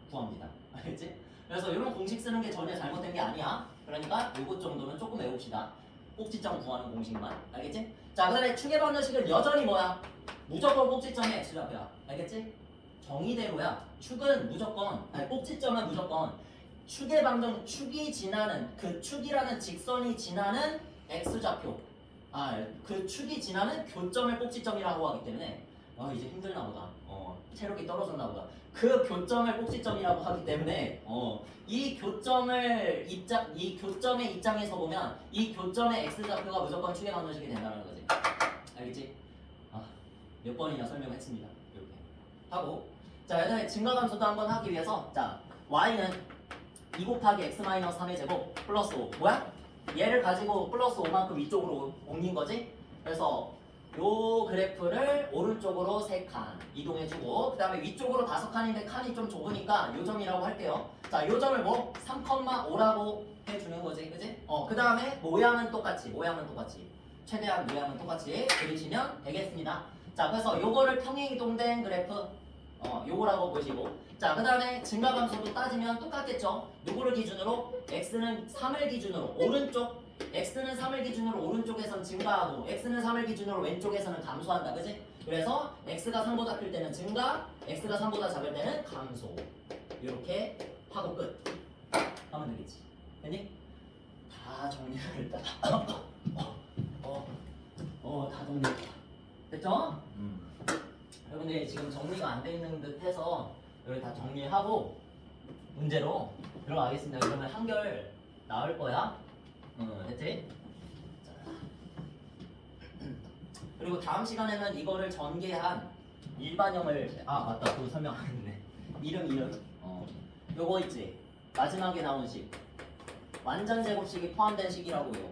[SPEAKER 2] 구합니다. 알겠지? 그래서 이런 공식 쓰는 게 전혀 잘못된 게 아니야. 그러니까 요것 정도는 조금 외웁시다. 꼭지점 구하는 공식만. 알겠지? 자, 그 다음에 축의 방정식은 여전히 뭐야? 무조건 꼭지점의 x좌표야. 알겠지? 정의대로야. 축은 무조건, 아니 꼭지점은 무조건 축의 방정, 축이 지나는 그 축이라는 직선이 지나는 x좌표. 그 축이 지나는 교점을 꼭지점이라고 하기 때문에 이제 힘들나 보다. 체력이 떨어졌나 보다. 그 교점을 꼭지점이라고 하기 때문에 이 교점의 입장에서 보면 이 교점의 x좌표가 무조건 축의 방정식이 된다는 거지. 알겠지? 몇 번이나 설명했습니다. 이렇게 하고 자, 예전에 증가감소도 한번 하기 위해서 자, y는 2 곱하기 x-3의 제곱 플러스 5 뭐야? 얘를 가지고 플러스 5만큼 위쪽으로 옮긴 거지? 그래서 요 그래프를 오른쪽으로 3칸 이동해주고 그 다음에 위쪽으로 5칸인데 칸이 좀 좁으니까 요 점이라고 할게요. 자, 요 점을 뭐 3,5라고 해주는 거지, 그지? 그 다음에 모양은 똑같이 최대한 모양은 똑같이 그리시면 되겠습니다. 자, 그래서 요거를 평행이동된 그래프 요거라고 보시고 자, 그 다음에 증가감소도 따지면 똑같겠죠. 누구를 기준으로? x는 3을 기준으로 오른쪽 x는 3을 기준으로 오른쪽에선 증가하고 x는 3을 기준으로 왼쪽에서는 감소한다. 그지? 그래서 x가 3보다 클 때는 증가, x가 3보다 작을 때는 감소. 이렇게 하고 끝 하면 되겠지. 됐니? 다 정리를 했다. 다 정리했다. 됐죠? 여러분들 지금 정리가 안 돼 있는 듯 해서 여기 다 정리하고 문제로 들어가겠습니다. 그러면 한결 나올 거야. 됐지? 자. 그리고 다음 시간에는 이거를 전개한 일반형을 맞다. 그거 설명 안 했네. 이름 요거 있지? 마지막에 나온 식 완전 제곱식이 포함된 식이라고요.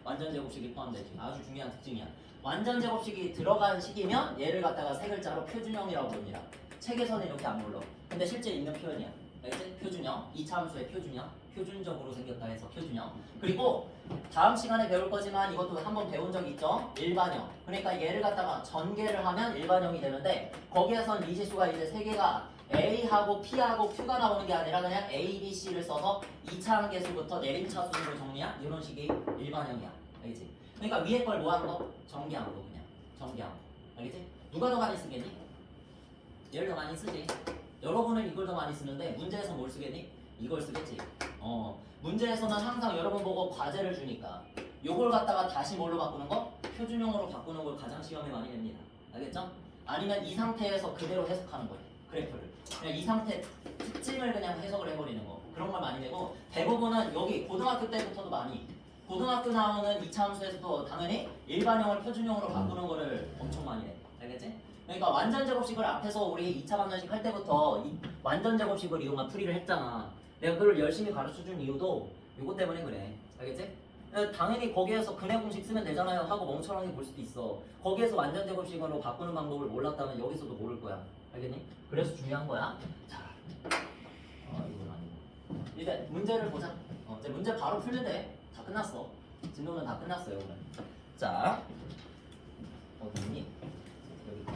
[SPEAKER 2] 완전 제곱식이 포함된 식 아주 중요한 특징이야. 완전 제곱식이 들어간 식이면 얘를 갖다가 세 글자로 표준형이라고 부릅니다. 책에서는 이렇게 안 불러. 근데 실제 있는 표현이야. 알겠지? 표준형, 2차 함수의 표준형, 표준적으로 생겼다 해서 표준형. 그리고 다음 시간에 배울 거지만 이것도 한번 배운 적 있죠? 일반형. 그러니까 얘를 갖다가 전개를 하면 일반형이 되는데 거기에선 미지수가 이제 세 개가 A하고 P하고 Q가 나오는 게 아니라 그냥 A, B, C를 써서 2차 함계수부터 내림차 순으로 정리한 이런 식이 일반형이야. 알겠지? 그러니까 위에 걸 뭐 하는 거? 정리한 거 그냥. 정리한 거. 알겠지? 누가 더 많이 쓰겠니? 얘를 더 많이 쓰지. 여러분은 이걸 더 많이 쓰는데 문제에서 뭘 쓰겠니? 이걸 쓰겠지. 문제에서는 항상 여러분 보고 과제를 주니까 요걸 갖다가 다시 뭘로 바꾸는 거? 표준형으로 바꾸는 걸 가장 시험에 많이 냅니다. 알겠죠? 아니면 이 상태에서 그대로 해석하는 거예요. 그래프를. 그냥 이 상태 특징을 그냥 해석을 해버리는 거. 그런 걸 많이 내고 대부분은 여기 고등학교 때부터도 많이 고등학교 나오는 2차 함수에서도 당연히 일반형을 표준형으로 바꾸는 거를 엄청 많이 해. 알겠지? 그러니까 완전 제곱식을 앞에서 우리 2차 방정식 할 때부터 이 완전 제곱식을 이용한 풀이를 했잖아. 내가 그걸 열심히 가르쳐준 이유도 이것 때문에 그래. 알겠지? 당연히 거기에서 근해 공식 쓰면 되잖아요 하고 멍청하게 볼 수도 있어. 거기에서 완전 제곱식으로 바꾸는 방법을 몰랐다면 여기서도 모를 거야. 알겠니? 그래서 중요한 거야. 자, 이건 아니고 이제 문제를 보자. 이제 문제 바로 풀면 돼. 다 끝났어. 진도는 다 끝났어요 오늘. 자, 어디 있니? 여기 있다.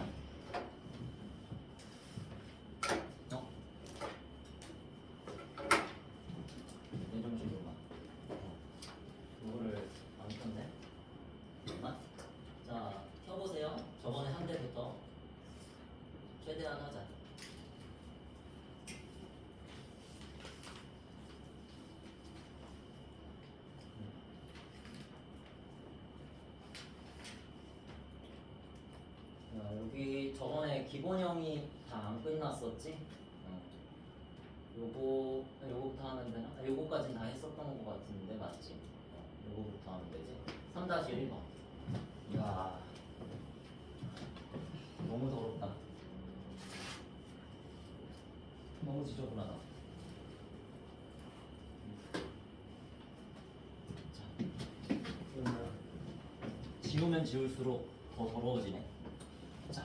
[SPEAKER 2] 최대한 하자. 여기 저번에 기본형이 다 안 끝났었지? 요거부터 하면 되나? 요거까지 다 했었던 것 같은데 맞지? 요거부터 하면 되지? 3-1번. 이야, 너무 더럽다. 너무 지저분하다. 자, 지우면 지울수록 더 더러워지네. 자,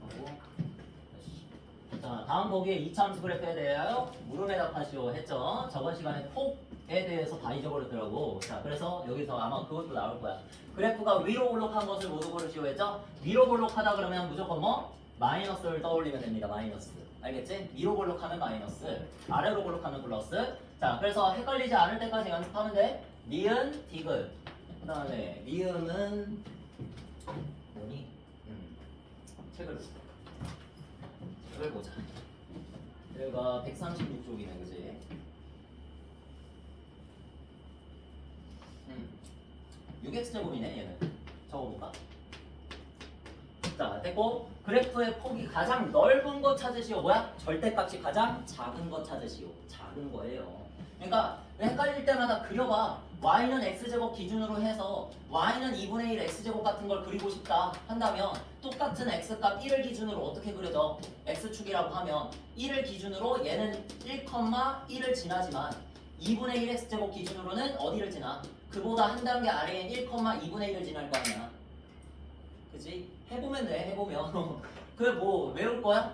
[SPEAKER 2] 하고 자, 다음 거기에 이차함수 그래프에 대하여 물음에 답하시오 했죠. 저번 시간에 폭에 대해서 다 잊어버렸더라고. 자, 그래서 여기서 아마 그것도 나올 거야. 그래프가 위로 볼록한 것을 모두 고르시오 했죠. 위로 볼록하다 그러면 무조건 뭐? 마이너스를 떠올리면 됩니다. 마이너스. 알겠지? 위로 볼록하면 마이너스, 아래로 볼록하면 플러스. 자, 그래서 헷갈리지 않을 때까지 연습하면 돼. 니은, 디귿. 그 다음에 미음은 뭐니? 책을 보자. 여기가 136쪽이네, 그지? 6x제곱이네, 얘는. 적어볼까? 자, 됐고, 그래프의 폭이 가장 넓은 거 찾으시오. 뭐야? 절대값이 가장 작은 거 찾으시오. 작은 거예요. 그러니까 헷갈릴 때마다 그려봐. y는 x제곱 기준으로 해서 y는 2분의 1 x제곱 같은 걸 그리고 싶다 한다면 똑같은 x값 1을 기준으로 어떻게 그려져? x축이라고 하면 1을 기준으로 얘는 1,1을 지나지만 2분의 1 x제곱 기준으로는 어디를 지나? 그보다 한 단계 아래인 1,2분의 1을 지날 거 아니야. 그치? 해보면 돼. 해보면 그래 뭐 외울 거야?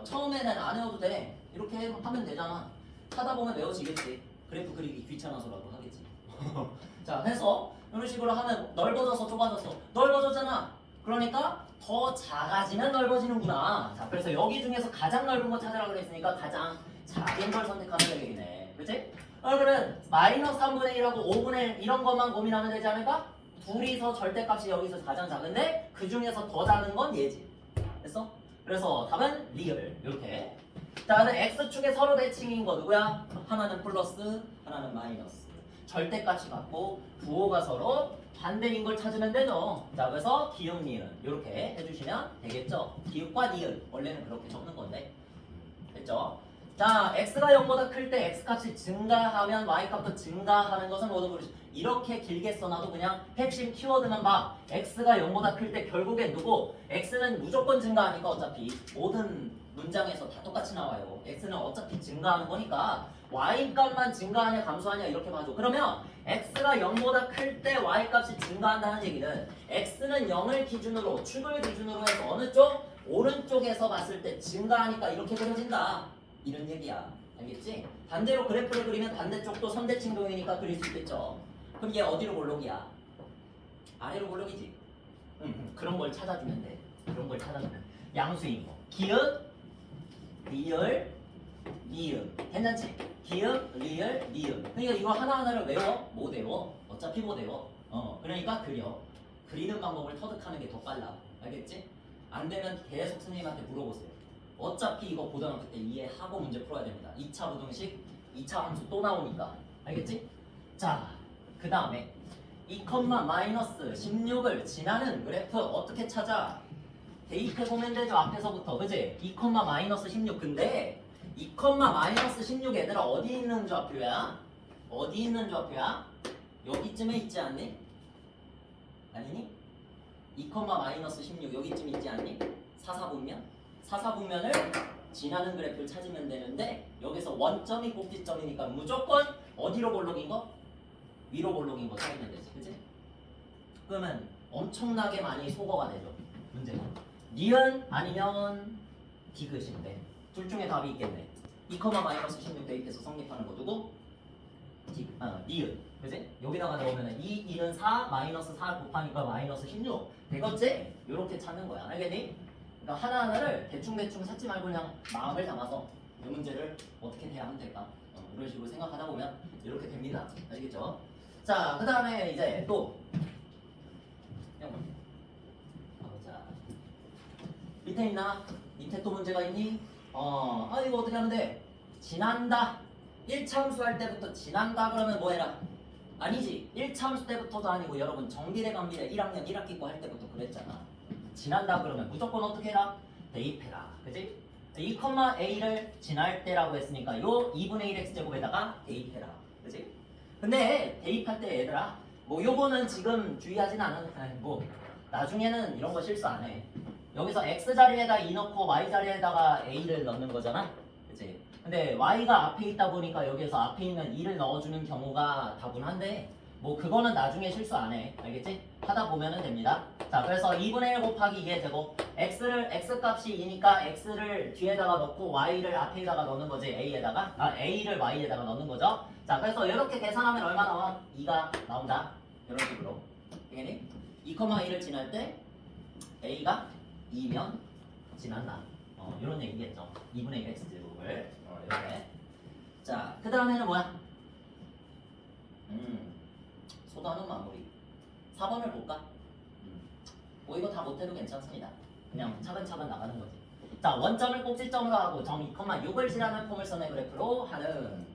[SPEAKER 2] 처음에는 안 외워도 돼. 이렇게 하면 되잖아. 하다 보면 외워지겠지. 그래프 그리기 귀찮아서라도 하겠지. 자, 해서 이런 식으로 하면 넓어져서 좁아졌어. 넓어졌잖아. 그러니까 더 작아지면 넓어지는구나. 자, 그래서 여기 중에서 가장 넓은 거 찾으라고 그랬으니까 가장 작은 걸 선택하면 되겠네. 그치? 그러면 마이너스 3분의 1하고 5분의 1 이런 것만 고민하면 되지 않을까? 둘이서 절대값이 여기서 가장 작은데 그 중에서 더 작은 건 얘지. 됐어? 그래서 답은 리을. 이렇게. 자, x축의 서로 대칭인 거 누구야? 하나는 플러스, 하나는 마이너스. 절대값이 같고 부호가 서로 반대인 걸 찾으면 되죠. 자, 그래서 기역, 니은 이렇게 해주시면 되겠죠. 기역과 니은 원래는 그렇게 적는 건데 됐죠? 자, x가 0보다 클 때 x값이 증가하면 y값도 증가하는 것은 모두 모르시. 이렇게 길게 써놔도 그냥 핵심 키워드만 봐. x가 0보다 클 때 결국엔 누구? x는 무조건 증가하니까 어차피 모든 문장에서 다 똑같이 나와요. x는 어차피 증가하는 거니까 y값만 증가하냐 감소하냐 이렇게 봐줘. 그러면 x가 0보다 클 때 y값이 증가한다는 얘기는 x는 0을 기준으로 축을 기준으로 해서 어느 쪽? 오른쪽에서 봤을 때 증가하니까 이렇게 그려진다. 이런 얘기야. 알겠지? 반대로 그래프를 그리면 반대쪽도 선대칭동이니까 그릴 수 있겠죠. 그럼 얘 어디로 볼록이야? 아래로 볼록이지. 그런 걸 찾아주면 돼. 그런 걸 찾아주면 양수인 거. 기역, 리을, 니은. 괜찮지? 기역, 리을, 니은. 그러니까 이거 하나하나를 외워? 못 외워. 어차피 못 외워. 그러니까 그려. 그리는 방법을 터득하는 게 더 빨라. 알겠지? 안 되면 계속 선생님한테 물어보세요. 어차피 이거 고등학교 때 이해하고 문제 풀어야 됩니다. 2차 부등식, 2차 함수 또 나오니까. 알겠지? 자, 그 다음에 2,-16을 지나는 그래프 어떻게 찾아? 대입해보면 되죠. 앞에서부터. 그지? 2,-16. 근데 2,-16 얘들아 어디 있는 좌표야? 어디 있는 좌표야? 여기쯤에 있지 않니? 아니니? 2,-16 여기쯤 있지 않니? 사사분면? 사사분면을 지나는 그래프를 찾으면 되는데 여기서 원점이 꼭지점이니까 무조건 어디로 볼록인 거? 위로 볼록인 거 찾으면 되지. 그치? 그러면 엄청나게 많이 소거가 되죠. 문제가. 니은 아니면 디귿인데 둘 중에 답이 있겠네. 2,-16 대입해서 성립하는 거 누구? 니은. 그치? 여기다가 넣으면 2, 2는 4, 마이너스 4 곱하니까 마이너스 16 되겠지? 요렇게 찾는 거야. 알겠니? 그러니까 하나하나를 대충대충 찾지 말고 그냥 마음을 담아서 이 문제를 어떻게 해야 하면 될까? 이런 식으로 생각하다 보면 이렇게 됩니다. 아시겠죠? 자, 그 다음에 이제 또 밑에 있나? 밑에 또 문제가 있니? 이거 어떻게 하면 돼? 지난다. 1차함수 할 때부터 지난다 그러면 뭐 해라? 아니지. 1차함수 때부터도 아니고 여러분 정비례 관비례 1학년 1학기 거 할 때부터 그랬잖아. 지난다 그러면 무조건 어떻게 해라? 대입해라. 그지? 2,a를 지날 때라고 했으니까 요 2분의 1 x제곱에다가 대입해라. 그지? 근데 대입할 때 얘들아 뭐 요거는 지금 주의하진 않은 뭐 나중에는 이런 거 실수 안 해. 여기서 x 자리에다 2 넣고 y 자리에다가 a를 넣는 거잖아. 그치? 근데 y가 앞에 있다 보니까 여기에서 앞에 있는 2를 넣어주는 경우가 다분한데 뭐 그거는 나중에 실수 안 해. 알겠지? 하다 보면은 됩니다. 자, 그래서 2분의 1 곱하기 2의 제곱 x 값이 2니까 x를 뒤에다가 넣고 y를 앞에다가 넣는 거지. a를 y에다가 넣는 거죠. 자, 그래서 이렇게 계산하면 얼마 나와? 2가 나온다. 이런 식으로. 되겠니? 2,2를 지날 때 a가 2면 지난다. 이런 얘기겠죠. 2분의 1 x제곱을 이렇게. 자, 그 다음에는 뭐야? 소단은 마무리. 4번을 볼까? 뭐 이거 다 못해도 괜찮습니다. 그냥 차근차근 나가는 거지. 자, 원점을 꼭지점으로 하고 점 2,6을 지나는 포물선의 그래프로 하는.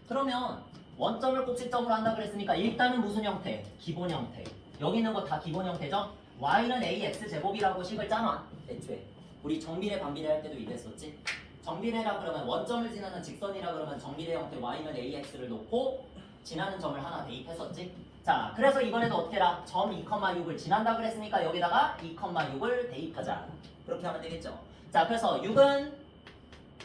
[SPEAKER 2] 그러면 원점을 꼭지점으로 한다 그랬으니까 일단은 무슨 형태? 기본 형태. 여기 있는 거 다 기본 형태죠? y는 ax 제곱이라고 식을 짜놔. 애초에 우리 정비례 반비례 할 때도 이랬었지. 정비례라 그러면 원점을 지나는 직선이라 그러면 정비례 형태 y는 ax를 놓고 지나는 점을 하나 대입했었지. 자, 그래서 이번에도 어떻게 해라? 점 2,6을 지난다 그랬으니까 여기다가 2,6을 대입하자. 그렇게 하면 되겠죠. 자, 그래서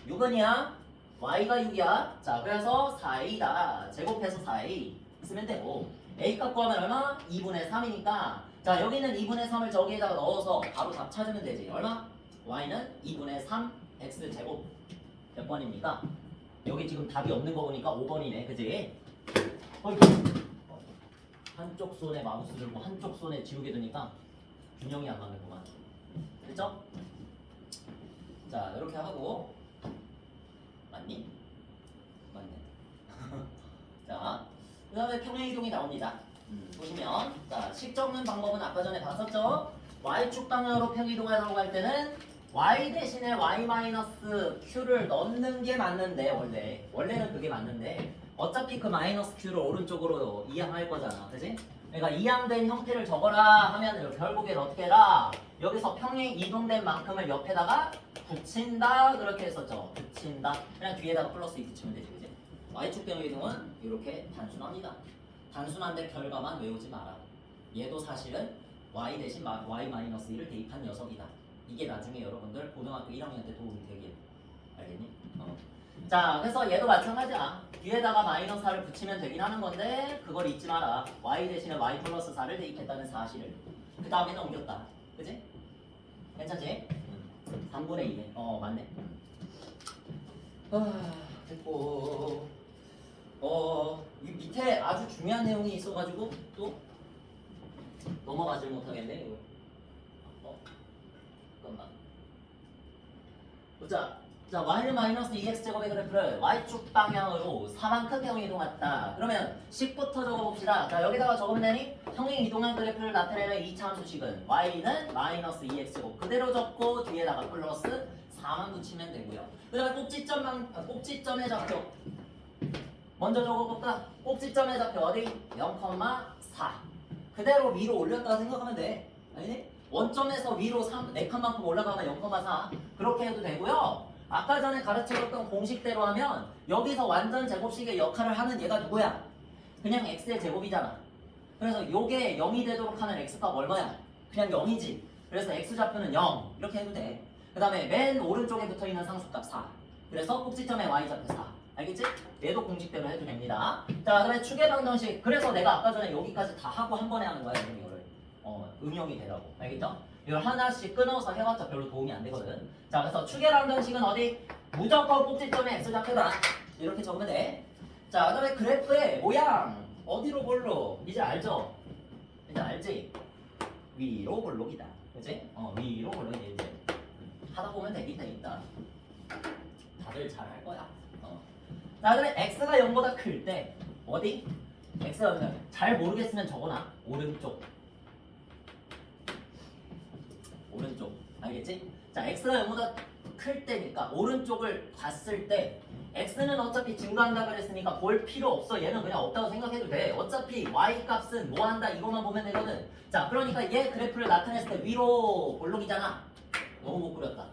[SPEAKER 2] 6은이야. y가 6이야. 자, 그래서 4a다. 제곱해서 4a 쓰면 되고 a 값 구하면 얼마? 2분의 3이니까 자, 여기는 2분의 3을 저기에다가 넣어서 바로 답 찾으면 되지. 얼마? y는 2분의 3 x 제곱 몇 번입니까? 여기 지금 답이 없는 거 보니까 5번이네. 그지? 한쪽 손에 마우스 들고 한쪽 손에 지우개 두니까 균형이 안 맞는구만. 됐죠? 자, 이렇게 하고 맞니? 맞네. 자, 그 다음에 평행이동이 나옵니다. 보시면 자, 식 적는 방법은 아까 전에 봤었죠? y축 방향으로 평행이동하려고 할 때는 y 대신에 y-q를 넣는 게 맞는데 원래는 그게 맞는데 어차피 그 마이너스 q를 오른쪽으로 이항할 거잖아. 그지? 그러니까 이항된 형태를 적어라 하면 결국엔 어떻게 해라? 여기서 평행 이동된 만큼을 옆에다가 붙인다 그렇게 했었죠. 붙인다. 그냥 뒤에다가 플러스 2 붙이면 되지. 그지? y축 평행 이동은 이렇게 단순합니다. 단순한데 결과만 외우지 마라. 얘도 사실은 y 대신 y-1을 대입한 녀석이다. 이게 나중에 여러분들 고등학교 1학년 때 도움이 되길. 알겠니? 자, 그래서 얘도 마찬가지야. 뒤에다가 마이너스 4를 붙이면 되긴 하는 건데 그걸 잊지 마라. y 대신에 y 플러스 4를 대입했다는 사실을. 그 다음에는 옮겼다. 그지? 괜찮지? 3분의 2네. 맞네. 됐고. 이 밑에 아주 중요한 내용이 있어가지고 또 넘어가질 못하겠네. 이거. 잠깐만. 보자. 자, y는 마이너스 2x제곱의 그래프를 y축 방향으로 4만큼 평행 이동했다. 그러면 식부터 적어봅시다. 자, 여기다가 적으면 되니? 평행 이동한 그래프를 나타내는 2차 함수식은 y는 마이너스 2x제곱 그대로 적고 뒤에다가 플러스 4만 붙이면 되고요. 그 다음에 꼭지점의 좌표 먼저 적어볼까? 꼭지점의 좌표 어디? 0,4 그대로 위로 올렸다고 생각하면 돼. 아니니? 원점에서 위로 4칸만큼 올라가면 0,4 그렇게 해도 되고요. 아까 전에 가르쳐줬던 공식대로 하면 여기서 완전 제곱식의 역할을 하는 얘가 누구야? 그냥 x의 제곱이잖아. 그래서 요게 0이 되도록 하는 x값 얼마야? 그냥 0이지. 그래서 x좌표는 0 이렇게 해도 돼. 그 다음에 맨 오른쪽에 붙어있는 상수값 4 그래서 꼭지점의 y좌표 4 알겠지? 얘도 공식대로 해도 됩니다. 자, 그다음에 축의 방정식. 그래서 내가 아까 전에 여기까지 다 하고 한 번에 하는 거야. 이거를 응용이 되라고. 알겠죠? 이걸 하나씩 끊어서 해봤자 별로 도움이 안 되거든. 자, 그래서 축의 방정식은 어디? 무조건 꼭지점에 x좌표다. 이렇게 적으면 돼. 자, 그다음에 그래프의 모양 어디로 볼록? 이제 알죠? 이제 알지? 위로 볼록이다. 그치? 위로 볼록이 이제 하다 보면 되긴 되겠다. 다들 잘 할 거야. 자, 그다음에 x가 0보다 클 때 어디? x가 0보다 잘 모르겠으면 적어놔. 오른쪽 오른쪽. 알겠지? 자, x가 0보다 클 때니까 오른쪽을 봤을 때 x는 어차피 증가한다 그랬으니까 볼 필요 없어. 얘는 그냥 없다고 생각해도 돼. 어차피 y 값은 뭐 한다 이거만 보면 되거든. 자, 그러니까 얘 그래프를 나타냈을 때 위로 볼록이잖아. 너무 못 그렸다.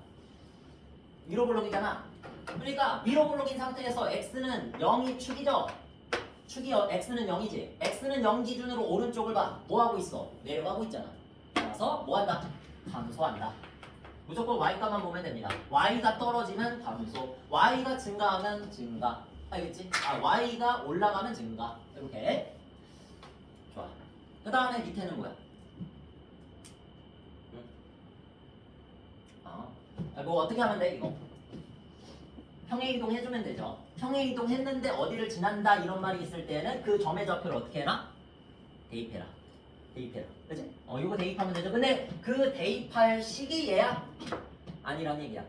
[SPEAKER 2] 위로 볼록이잖아. 그러니까 위로 볼록인 상태에서 x는 0이 축이죠. 축이 x는 0이지. x는 0 기준으로 오른쪽을 봐. 뭐 하고 있어? 내려가고 있잖아. 그래서 뭐 한다? 감소한다. 무조건 y값만 보면 됩니다. y가 떨어지면 감소, y가 증가하면 증가. 알겠지? y가 올라가면 증가. 이렇게. 좋아. 그 다음에 밑에는 뭐야? 뭐 어떻게 하면 돼 이거? 평행이동 해주면 되죠. 평행이동 했는데 어디를 지난다 이런 말이 있을 때는 그 점의 좌표를 어떻게 해라? 대입해라. 대입해라. 그치? 이거 대입하면 되죠. 근데 그 대입할 시기 얘야? 아니란 얘기야.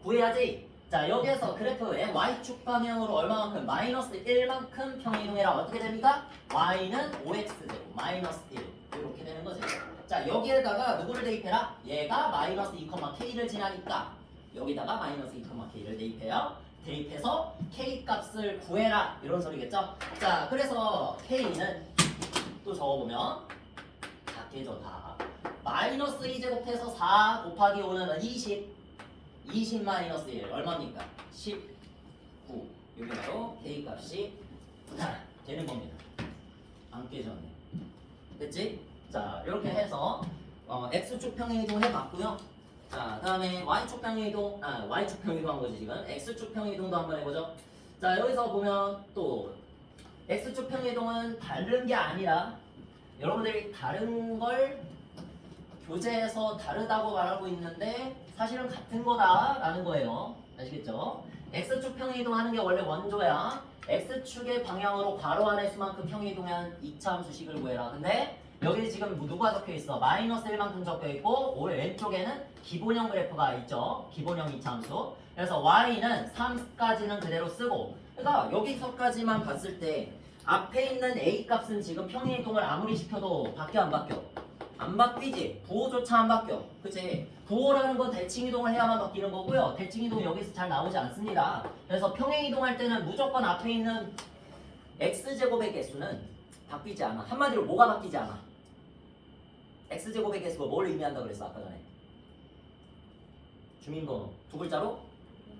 [SPEAKER 2] 구해야지. 자, 여기에서 그래프의 y축 방향으로 얼마만큼? 마이너스 1만큼 평행이동해라. 어떻게 됩니까? y는 5x제곱 마이너스 1 이렇게 되는 거지. 자, 여기에다가 누구를 대입해라? 얘가 마이너스 2,k를 지나니까 여기다가 마이너스 2,k를 대입해요. 대입해서 k 값을 구해라 이런 소리겠죠? 자, 그래서 k는 또 적어보면 다 깨져 다. 마이너스 2제곱해서 4 곱하기 5는 20 마이너스 1 얼마입니까? 19. 여기 바로 k 값이 되는 겁니다. 안 깨졌네. 됐지? 자, 이렇게 해서 x축 평행이동 해봤고요. 자, 다음에 y축 평행이동, y축 평행이동 한 거지 지금. x축 평행이동도 한번 해보죠. 자, 여기서 보면 또 x축 평행이동은 다른 게 아니라 여러분들이 다른 걸 교재에서 다르다고 말하고 있는데 사실은 같은 거다라는 거예요. 아시겠죠? x축 평행이동 하는 게 원래 원조야. x축의 방향으로 괄호 안의 수만큼 평행이동한 2차 함수식을 구해라. 근데 여기 지금 누가 적혀 있어? 마이너스 1만큼 적혀 있고 왼쪽에는 기본형 그래프가 있죠. 기본형 2차 함수. 그래서 y는 3까지는 그대로 쓰고 그러니까 여기서까지만 봤을 때 앞에 있는 a 값은 지금 평행이동을 아무리 시켜도 바뀌어 안 바뀌어? 안 바뀌지. 부호조차 안 바뀌어. 그치? 부호라는 건 대칭이동을 해야만 바뀌는 거고요. 대칭이동 여기서 잘 나오지 않습니다. 그래서 평행이동할 때는 무조건 앞에 있는 x제곱의 개수는 바뀌지 않아. 한마디로 뭐가 바뀌지 않아? x제곱의 개수가 뭘 의미한다고 그랬어 아까 전에? 주민번호 두 글자로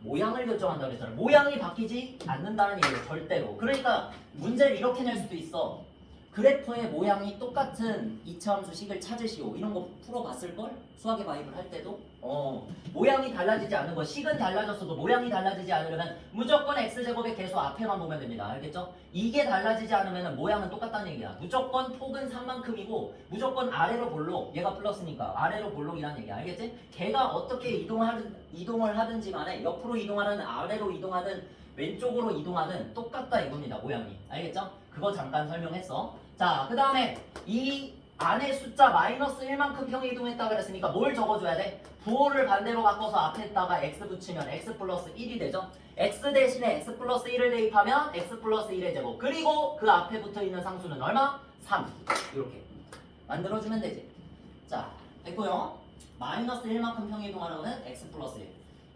[SPEAKER 2] 모양을 결정한다고 그랬잖아. 모양이 바뀌지 않는다는 얘기예요. 절대로. 그러니까 문제를 이렇게 낼 수도 있어. 그래프의 모양이 똑같은 이차함수식을 찾으시오. 이런 거 풀어봤을걸? 수학의 바이블 할 때도? 모양이 달라지지 않는 거. 식은 달라졌어도 모양이 달라지지 않으려면 무조건 x제곱의 개수 앞에만 보면 됩니다. 알겠죠? 이게 달라지지 않으면 모양은 똑같다는 얘기야. 무조건 폭은 3만큼이고 무조건 아래로 볼록. 얘가 플러스니까 아래로 볼록이라는 얘기야. 알겠지? 걔가 어떻게 이동을 하든지 간에 옆으로 이동하든 아래로 이동하든 왼쪽으로 이동하든 똑같다 이겁니다. 모양이. 알겠죠? 그거 잠깐 설명했어. 자, 그 다음에 이 안에 숫자 마이너스 1만큼 평행이동했다 그랬으니까 뭘 적어줘야 돼? 부호를 반대로 바꿔서 앞에다가 x 붙이면 x 플러스 1이 되죠? x 대신에 x 플러스 1을 대입하면 x 플러스 1의 제곱. 그리고 그 앞에 붙어있는 상수는 얼마? 3. 이렇게 만들어주면 되지. 자, 됐고요. 마이너스 1만큼 평행이동하려면 x 플러스 1.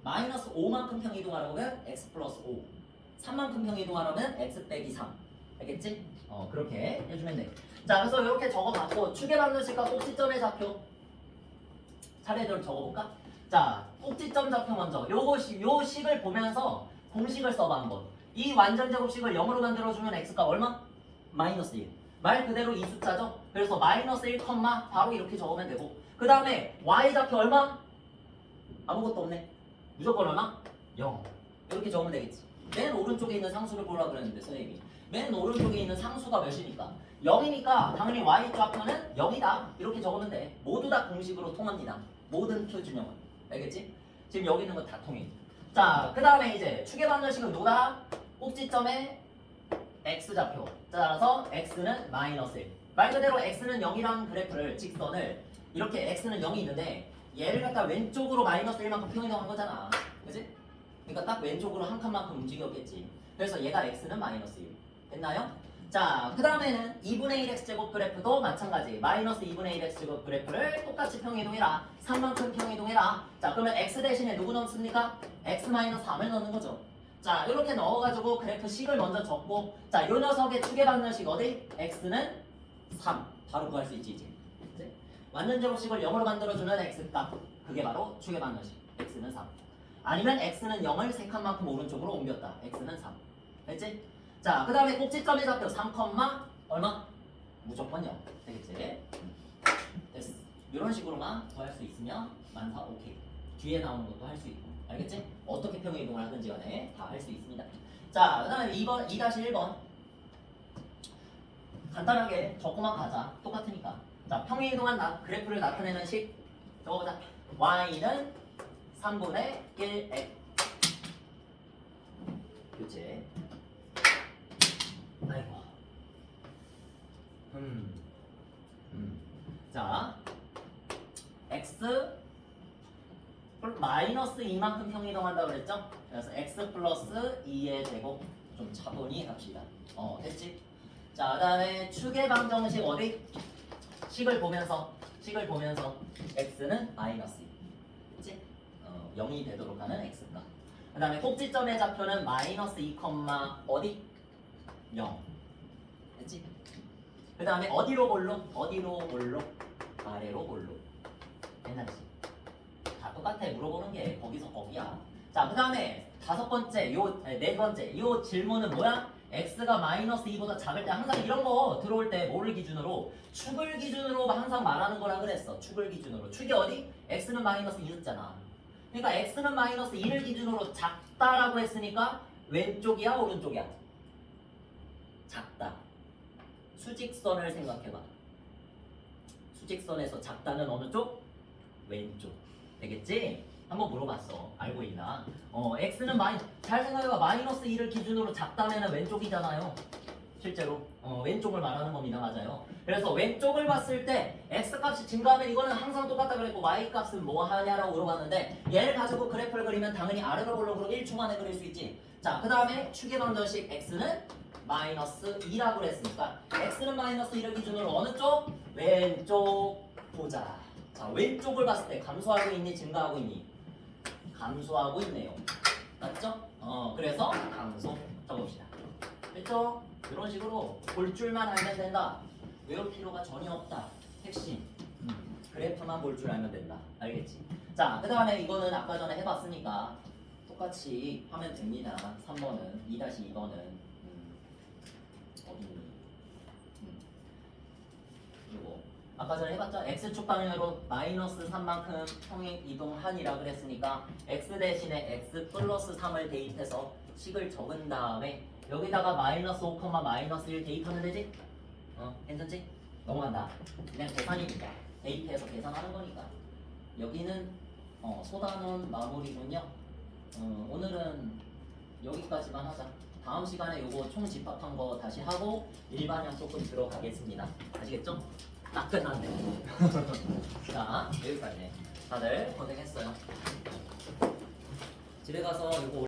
[SPEAKER 2] 마이너스 5만큼 평행이동하려면 x 플러스 5. 3만큼 평행이동하려면 x 빼기 3. 알겠지? 그렇게 해주면 돼. 자, 그래서 이렇게 적어봤고 축의 반드시가 꼭지점의 좌표 차례대로 적어볼까? 자, 꼭지점 좌표 먼저 요 식을 보면서 공식을 써봐 한번. 이 완전 제곱식을 0으로 만들어주면 x가 얼마? 마이너스 1. 말 그대로 이 숫자죠? 그래서 마이너스 1, 바로 이렇게 적으면 되고 그 다음에 y 좌표 얼마? 아무것도 없네. 무조건 얼마? 0. 이렇게 적으면 되겠지. 맨 오른쪽에 있는 상수를 보려고 그랬는데 선생님이 맨 오른쪽에 있는 상수가 몇이니까? 0이니까 당연히 y 좌표는 0이다 이렇게 적으면 돼. 모두 다 공식으로 통합니다. 모든 표준형은. 알겠지? 지금 여기 있는 거 다 통해. 자, 그 다음에 이제 축의 반절식은 누가? 꼭지점의 x좌표. 따라서 x는 마이너스 1. 말 그대로 x는 0이라는 그래프를 직선을 이렇게 x는 0이 있는데 얘를 갖다 왼쪽으로 마이너스 1만큼 평행이동한 거잖아. 그치? 그러니까 딱 왼쪽으로 한 칸만큼 움직였겠지. 그래서 얘가 x는 마이너스 1. 됐나요? 자, 그 다음에는 2분의 1x 제곱 그래프도 마찬가지. 마이너스 2분의 1x 제곱 그래프를 똑같이 평이동해라. 3만큼 평이동해라. 자, 그러면 x 대신에 누구 넣습니까? x 마이너스 3을 넣는 거죠. 자, 이렇게 넣어가지고 그래프 식을 먼저 적고, 자, 요 녀석의 추계받는 식 어디? x는 3. 바로 구할 수 있지, 이제. 이제 완전 제곱식을 0으로 만들어주는 x값. 그게 바로 추계받는 식. x는 3. 아니면 x는 0을 3칸만큼 오른쪽으로 옮겼다. x는 3. 됐지? 자, 그 다음에 꼭지점의 좌표 3, 얼마? 무조건 0. 되겠지? 됐어. 이런 식으로만 구할 수 있으면 만사 오케이. 뒤에 나오는 것도 할 수 있고. 알겠지? 어떻게 평행 이동을 하든지 간에 다 할 수 있습니다. 자, 그 다음에 2-1번. 간단하게 적고만 가자. 똑같으니까. 자, 평행 이동한 그래프를 나타내는 식 적어보자. y는 3분의 1x. 교체. 아이고. 자, x 마이너스 2만큼 평이동한다고 그랬죠? 그래서 x 플러스 2의 제곱 좀 차분히 합시다. 됐지? 자, 그 다음에 축의 방정식 어디? 식을 보면서 x는 마이너스 2. 됐지? 0이 되도록 하는 x가. 그 다음에 꼭지점의 좌표는 마이너스 2, 어디? 0. 됐지? 그 다음에 어디로 볼로? 아래로 볼로. 괜찮지? 다 똑같아. 물어보는 게 거기서 거기야. 자, 그 다음에 네 번째. 요 질문은 뭐야? x가 마이너스 2보다 작을 때 항상 이런 거 들어올 때 뭐를 기준으로? 축을 기준으로 항상 말하는 거라 그랬어. 축을 기준으로. 축이 어디? x는 마이너스 2였잖아. 그러니까 x는 마이너스 2를 기준으로 작다라고 했으니까 왼쪽이야, 오른쪽이야? 작다. 수직선을 생각해봐. 수직선에서 작다는 어느 쪽? 왼쪽. 되겠지? 한번 물어봤어. 알고 있나? x는 잘 생각해봐. 마이너스 2를 기준으로 작다면 왼쪽이잖아요. 실제로 왼쪽을 말하는 겁니다. 맞아요. 그래서 왼쪽을 봤을 때 x 값이 증가하면 이거는 항상 똑같다 그랬고 y 값은 뭐 하냐라고 물어봤는데 얘를 가지고 그래프를 그리면 당연히 아래로 볼로 그리고 1초 만에 그릴 수 있지. 자, 그 다음에 축의 방정식 x는 마이너스 2라고 그랬으니까 x는 마이너스 2를 기준으로 어느 쪽? 왼쪽 보자. 자, 왼쪽을 봤을 때 감소하고 있니? 증가하고 있니? 감소하고 있네요. 맞죠? 그래서 감소 적읍시다. 됐죠? 이런 식으로 볼 줄만 알면 된다. 외울 필요가 전혀 없다. 핵심. 그래프만 볼 줄 알면 된다. 알겠지? 자, 그 다음에 이거는 아까 전에 해봤으니까 똑같이 하면 됩니다. 3번은 2-2번은 어딨니? 그리고 아까 전에 해봤죠? x축 방향으로 마이너스 3만큼 평행 이동하니라 그랬으니까 x 대신에 x 플러스 3을 대입해서 식을 적은 다음에 여기다가 마이너스 5, 마이너스 1 대입하면 되지? 괜찮지? 넘어간다. 그냥 계산이니까 대입해서 계산하는 거니까. 여기는 소단원 마무리군요. 오늘은 여기까지만 하자. 다음 시간에 요거 총 집합한 거 다시 하고 일반형 조금 들어가겠습니다. 아시겠죠? 딱 끝났네. 자, 여기까지. 다들 고생했어요. 집에 가서 요거